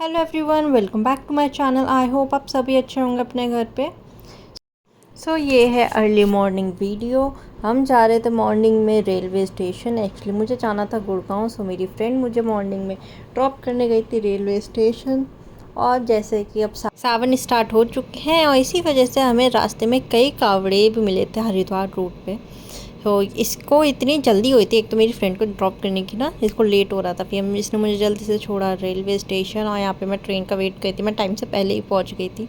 Hello everyone, welcome back to my channel. I hope आप सभी अच्छे होंगे अपने घर पे। ये है अर्ली मॉर्निंग वीडियो। हम जा रहे थे मॉर्निंग में रेलवे स्टेशन। एक्चुअली मुझे जाना था गुड़गांव, सो मेरी फ्रेंड मुझे मॉर्निंग में ड्रॉप करने गई थी रेलवे स्टेशन। और जैसे कि अब सावन स्टार्ट हो चुके हैं और इसी वजह से हमें रास्ते में कई कावड़े भी मिले थे हरिद्वार रूट पे। तो इसको इतनी जल्दी हुई थी, एक तो मेरी फ्रेंड को ड्रॉप करने की ना, इसको लेट हो रहा था, फिर इसने मुझे जल्दी से छोड़ा रेलवे स्टेशन। और यहाँ पे मैं ट्रेन का वेट कर थी, मैं टाइम से पहले ही पहुँच गई थी।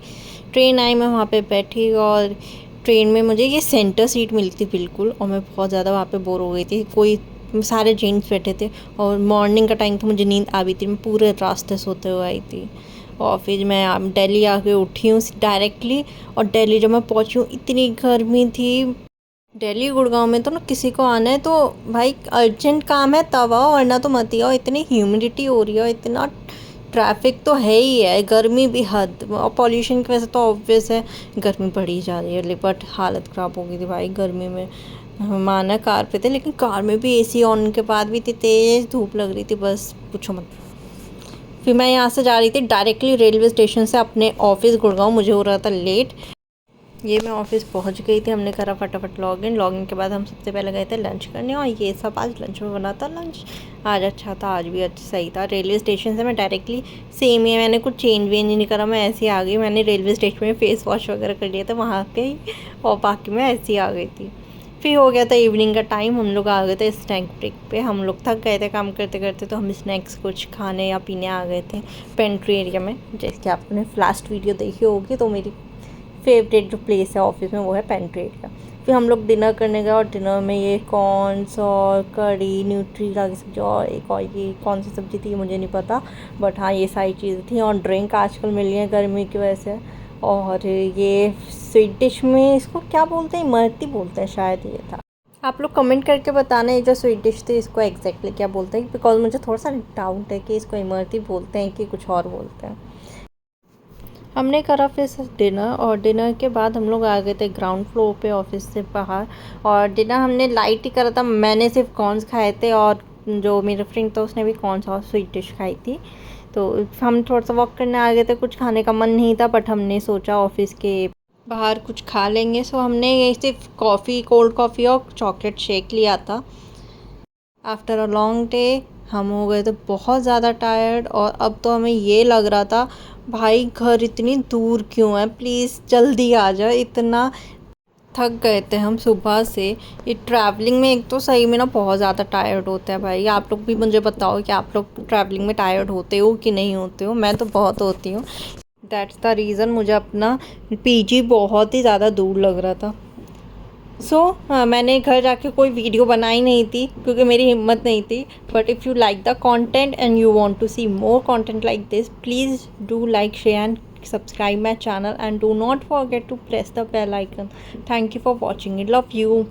ट्रेन आई, मैं वहाँ पे बैठी और ट्रेन में मुझे ये सेंटर सीट मिली थी बिल्कुल। और मैं बहुत ज़्यादा वहाँ पे बोर हो गई थी, कोई सारे जेंट्स बैठे थे और मॉर्निंग का टाइम था, मुझे नींद आ भी थी, मैं पूरे रास्ते सोते हुए आई थी। और फिर मैं दिल्ली आके उठी हूँ डायरेक्टली। और दिल्ली जब मैं पहुँची हूँ इतनी गर्मी थी। दिल्ली गुड़गांव में तो ना किसी को आना है तो भाई अर्जेंट काम है तब आओ, वरना तो मत ही आओ। इतनी ह्यूमिडिटी हो रही है, इतना ट्रैफिक तो है ही है, गर्मी भी हद। और पॉल्यूशन की वजह से तो ऑब्वियस है गर्मी बढ़ी जा रही है। बट हालत ख़राब हो गई थी भाई गर्मी में। माना कार पे थे, लेकिन कार में भी एसी ऑन के बाद भी इतनी तेज़ धूप लग रही थी, बस पूछो मत। फिर मैं यहाँ से जा रही थी डायरेक्टली रेलवे स्टेशन से अपने ऑफिस गुड़गांव, मुझे हो रहा था लेट। ये मैं ऑफिस पहुंच गई थी, हमने करा फटाफट लॉगिन के बाद हम सबसे पहले गए थे लंच करने। और ये सब आज लंच में बना था। लंच आज अच्छा था, आज भी अच्छा सही था। रेलवे स्टेशन से मैं डायरेक्टली सेम ही, मैंने कुछ चेंज वेंज नहीं करा, मैं ऐसे ही आ गई। मैंने रेलवे स्टेशन में फ़ेस वॉश वगैरह कर लिया था वहाँ पे ही, और बाकी मैं ऐसे ही आ गई थी। फिर हो गया था इवनिंग का टाइम, हम लोग आ गए थे स्नैक ब्रेक पे। हम लोग थक गए थे काम करते करते, तो हम स्नैक्स कुछ खाने या पीने आ गए थे पेंट्री एरिया में। जैसे कि आपने लास्ट वीडियो देखी होगी, तो मेरी फेवरेट जो प्लेस है ऑफिस में वो है पेंट्री एरिया। फिर हम लोग डिनर करने गए और डिनर में ये कॉर्न्स और कड़ी, न्यूट्रीला की सब्ज़ी, और एक और ये कौन सी सब्ज़ी थी मुझे नहीं पता, बट हाँ ये सारी चीज़ें थी। और ड्रिंक आजकल मिल रही है गर्मी की वजह से। और ये स्वीट डिश में इसको क्या बोलते हैं, इमरती बोलते हैं शायद, ये था। आप लोग कमेंट करके बताना ये जो स्वीट डिश थी इसको एग्जैक्टली क्या बोलते हैं, बिकॉज मुझे थोड़ा सा डाउट है कि इसको इमरती बोलते हैं कि कुछ और बोलते हैं। हमने करा फिर डिनर, और डिनर के बाद हम लोग आ गए थे ग्राउंड फ्लोर पे ऑफिस से बाहर। और डिनर हमने लाइट ही करा था, मैंने सिर्फ कॉर्न्स खाए थे और जो मेरा फ्रेंड था उसने भी कॉर्न्स और स्वीट डिश खाई थी। तो हम थोड़ा सा वॉक करने आ गए थे, कुछ खाने का मन नहीं था, बट हमने सोचा ऑफिस के बाहर कुछ खा लेंगे। सो हमने ये सिर्फ कॉफ़ी, कोल्ड कॉफ़ी और चॉकलेट शेक लिया था। आफ्टर अ लॉन्ग डे हम हो गए थे बहुत ज़्यादा टायर्ड। और अब तो हमें ये लग रहा था भाई घर इतनी दूर क्यों है, प्लीज़ जल्दी आ जाओ। इतना थक गए थे हम सुबह से। ये ट्रैवलिंग में एक तो सही में ना बहुत ज़्यादा टायर्ड होता है भाई। आप लोग भी मुझे बताओ कि आप लोग ट्रैवलिंग में टायर्ड होते हो कि नहीं होते हो। मैं तो बहुत होती हूँ। दैट्स द रीज़न मुझे अपना पीजी बहुत ही ज़्यादा दूर लग रहा था। मैंने घर जाके कोई वीडियो बनाई नहीं थी क्योंकि मेरी हिम्मत नहीं थी। But if you like the content and you want to see more content like this, please do like, share and subscribe my channel, and do not forget to press the bell icon. Thank you for watching it. Love you.